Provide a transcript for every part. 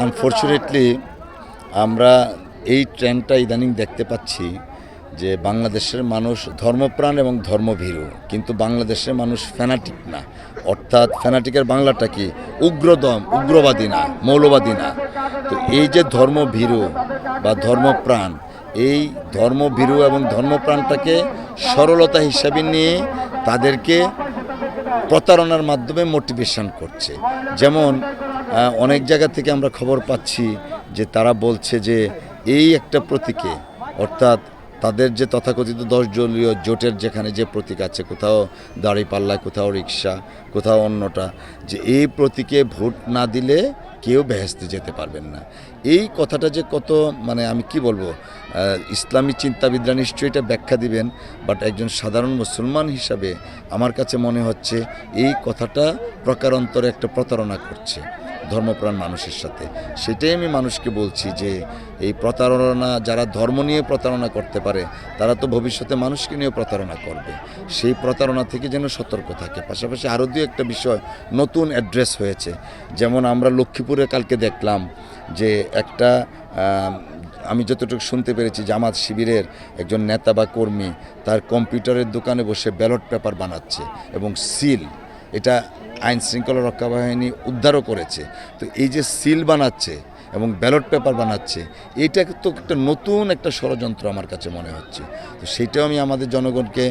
Unfortunately আমরা এই ট্রেন্ডটা ইদানিং দেখতে পাচ্ছি যে বাংলাদেশের মানুষ ধর্মপ্রাণ এবং ধর্মভীরু, কিন্তু বাংলাদেশের মানুষ ফ্যানাটিক না। অর্থাৎ ফ্যানাটিকের বাংলাটা কি? উগ্রবাদী না, মৌলবাদী না। তো এই যে ধর্মভীরু বা ধর্মপ্রাণ, এই ধর্মভীরু এবং ধর্মপ্রাণটাকে সরলতা হিসাবে নিয়ে তাদেরকে প্রতারণার মাধ্যমে মোটিভেশন করছে। যেমন অনেক জায়গা থেকে আমরা খবর পাচ্ছি যে তারা বলছে যে এই একটা প্রতীকে, অর্থাৎ তাদের যে তথাকথিত 10 দলীয় জোটের যেখানে যে প্রতীক আছে, কোথাও দাঁড়িপাল্লা, কোথাও রিক্সা, কোথাও অন্যটা, যে এই প্রতীকে ভোট না দিলে কেউ বেহেশতে যেতে পারবেন না। এই কথাটা যে কত, মানে আমি কি বলবো, ইসলামী চিন্তাবিদরা নিশ্চয়ই এটা ব্যাখ্যা দিবেন, বাট একজন সাধারণ মুসলমান হিসাবে আমার কাছে মনে হচ্ছে এই কথাটা প্রকারান্তরে একটা প্রতারণা করছে ধর্মপ্রাণ মানুষের সাথে। সেটাই আমি মানুষকে বলছি যে এই প্রতারণা, যারা ধর্ম নিয়ে প্রতারণা করতে পারে তারা তো ভবিষ্যতে মানুষকে নিয়েও প্রতারণা করবে। সেই প্রতারণা থেকে যেন সতর্ক থাকে। পাশাপাশি আরও দু একটা বিষয় নতুন অ্যাড্রেস হয়েছে। যেমন আমরা লক্ষ্মীপুরে কালকে দেখলাম যে একটা আমি যতটুকু শুনতে পেরেছি, জামাত শিবিরের একজন নেতা বা কর্মী তার কম্পিউটারের দোকানে বসে ব্যালট পেপার বানাচ্ছে এবং সিল, এটা আইন শৃঙ্খলা রক্ষা বাহিনী উদ্ধারও করেছে। তো এই যে সিল বানাচ্ছে এবং ব্যালট পেপার বানাচ্ছে, এইটা তো একটা নতুন একটা ষড়যন্ত্র আমার কাছে মনে হচ্ছে। তো সেইটাও আমি আমাদের জনগণকে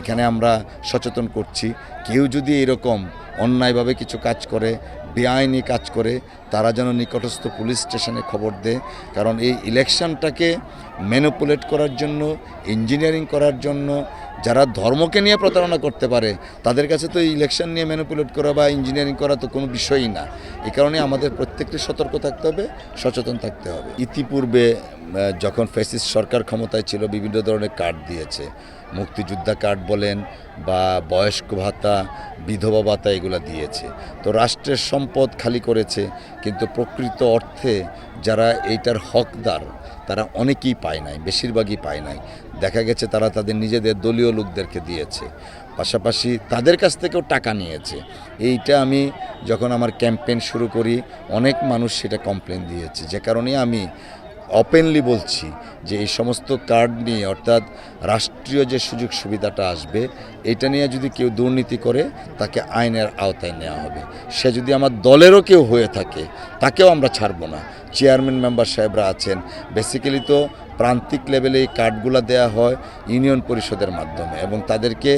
এখানে আমরা সচেতন করছি। কেউ যদি এরকম অন্যায়ভাবে কিছু কাজ করে, বেআইনি কাজ করে, তারা যেন নিকটস্থ পুলিশ স্টেশনে খবর দেয়। কারণ এই ইলেকশনটাকে ম্যানিপুলেট করার জন্য, ইঞ্জিনিয়ারিং করার জন্য যারা ধর্মকে নিয়ে প্রতারণা করতে পারে তাদের কাছে তো এই ইলেকশন নিয়ে ম্যানিপুলেট করা বা ইঞ্জিনিয়ারিং করা তো কোনো বিষয়ই না। এই কারণে আমাদের প্রত্যেককে সতর্ক থাকতে হবে, সচেতন থাকতে হবে। ইতিপূর্বে যখন ফ্যাসিস্ট সরকার ক্ষমতায় ছিল, বিভিন্ন ধরনের কার্ড দিয়েছে, মুক্তিযোদ্ধা কার্ড বলেন বা বয়স্ক ভাতা, বিধবা ভাতা, এগুলো দিয়েছে। তো রাষ্ট্রের সম্পদ খালি করেছে, কিন্তু প্রকৃত অর্থে যারা এইটার হকদার তারা অনেকেই পায় নাই, বেশিরভাগই পায় নাই। দেখা গেছে তারা তাদের নিজেদের দলীয় লোকদেরকে দিয়েছে, পাশাপাশি তাদের কাছ থেকেও টাকা নিয়েছে। এইটা আমি যখন আমার ক্যাম্পেইন শুরু করি, অনেক মানুষ সেটা কমপ্লেন দিয়েছে। যে কারণে আমি ওপেনলি বলছি যে এই সমস্ত কার্ড নিয়ে, অর্থাৎ রাষ্ট্রীয় যে সুযোগ সুবিধাটা আসবে, এটা নিয়ে যদি কেউ দুর্নীতি করে তাকে আইনের আওতায় নেওয়া হবে। সে যদি আমার দলেরও কেউ হয়ে থাকে তাকেও আমরা ছাড়ব না। চেয়ারম্যান মেম্বার সাহেবরা আছেন, বেসিক্যালি তো প্রান্তিক লেভেলে এই কার্ডগুলো দেওয়া হয় ইউনিয়ন পরিষদের মাধ্যমে এবং তাদেরকে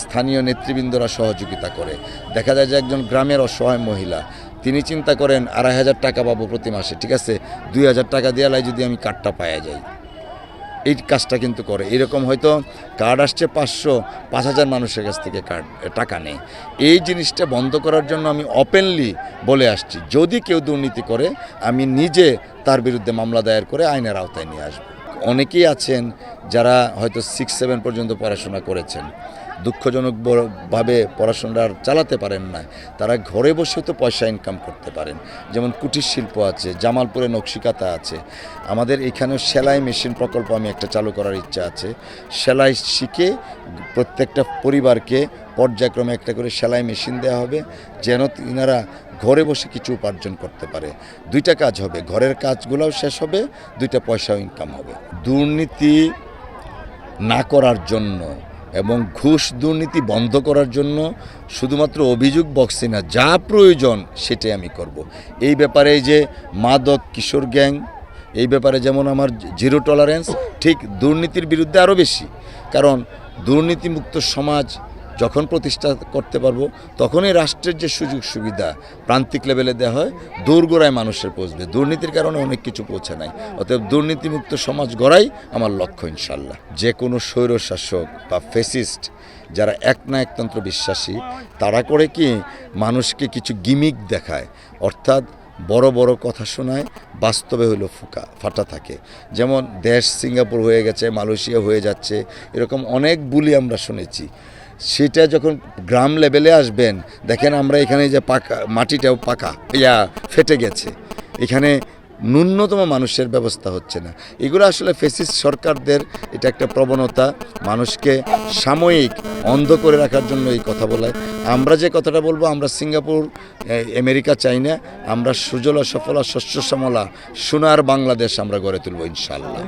স্থানীয় নেতৃবৃন্দরা সহযোগিতা করে। দেখা যায় যে একজন গ্রামের অসহায় মহিলা, তিনি চিন্তা করেন 2,500 টাকা পাবো প্রতি মাসে, ঠিক আছে 2,000 টাকা দেওয়ালাই যদি আমি কার্ডটা পাওয়া যাই, এই কাজটা কিন্তু করে। এরকম হয়তো কার্ড আসছে 5,000 মানুষের কাছ থেকে টাকা নেই। এই জিনিসটা বন্ধ করার জন্য আমি ওপেনলি বলে আসছি, যদি কেউ দুর্নীতি করে আমি নিজে তার বিরুদ্ধে মামলা দায়ের করে আইনের আওতায় নিয়ে আসব। অনেকেই আছেন যারা হয়তো 6-7 পর্যন্ত পড়াশোনা করেছেন, দুঃখজনকভাবে পড়াশোনাটা আর চালাতে পারেন না, তারা ঘরে বসে তো পয়সা ইনকাম করতে পারেন। যেমন কুটির শিল্প আছে, জামালপুরে নকশিকাতা আছে, আমাদের এখানেও সেলাই মেশিন প্রকল্প আমি একটা চালু করার ইচ্ছা আছে। সেলাই শিখে প্রত্যেকটা পরিবারকে পর্যায়ক্রমে একটা করে সেলাই মেশিন দেওয়া হবে, যেন তিনারা ঘরে বসে কিছু উপার্জন করতে পারে। দুইটা কাজ হবে, ঘরের কাজগুলোও শেষ হবে, দুইটা পয়সাও ইনকাম হবে। দুর্নীতি না করার জন্য এবং ঘুষ দুর্নীতি বন্ধ করার জন্য শুধুমাত্র অভিযোগ বক্সে না, যা প্রয়োজন সেটাই আমি করব। এই ব্যাপারে যে মাদক কিশোর গ্যাং, এই ব্যাপারে যেমন আমার জিরো টলারেন্স, ঠিক দুর্নীতির বিরুদ্ধে আরও বেশি। কারণ দুর্নীতিমুক্ত সমাজ যখন প্রতিষ্ঠা করতে পারবো, তখনই রাষ্ট্রের যে সুযোগ সুবিধা প্রান্তিক লেভেলে দেওয়া হয় দোরগোড়ায় মানুষের পৌঁছবে। দুর্নীতির কারণে অনেক কিছু পৌঁছে নাই। অতএব দুর্নীতিমুক্ত সমাজ গড়াই আমার লক্ষ্য ইনশাল্লাহ। যে কোনো স্বৈরশাসক বা ফ্যাসিস্ট যারা একনায়কতন্ত্র বিশ্বাসী, তারা করে কি মানুষকে কিছু গিমিক দেখায়, অর্থাৎ বড় বড় কথা শোনায়, বাস্তবে হইলো ফাটা থাকে। যেমন দেশ সিঙ্গাপুর হয়ে গেছে, মালয়েশিয়া হয়ে যাচ্ছে, এরকম অনেক বুলি আমরা শুনেছি। সেটা যখন গ্রাম লেভেলে আসবেন, দেখেন আমরা এখানে যে পাকা মাটিটাও পাকা ফেটে গেছে, এখানে ন্যূনতম মানুষের ব্যবস্থা হচ্ছে না। এগুলো আসলে ফ্যাসিস্ট সরকারদের এটা একটা প্রবণতা, মানুষকে সাময়িক অন্ধ করে রাখার জন্য এই কথা বলায়। আমরা যে কথাটা বলবো, আমরা সিঙ্গাপুর আমেরিকা চাই না, আমরা সুজলা সফলা শস্য শ্যামলা সোনার বাংলাদেশ আমরা গড়ে তুলব ইনশাআল্লাহ।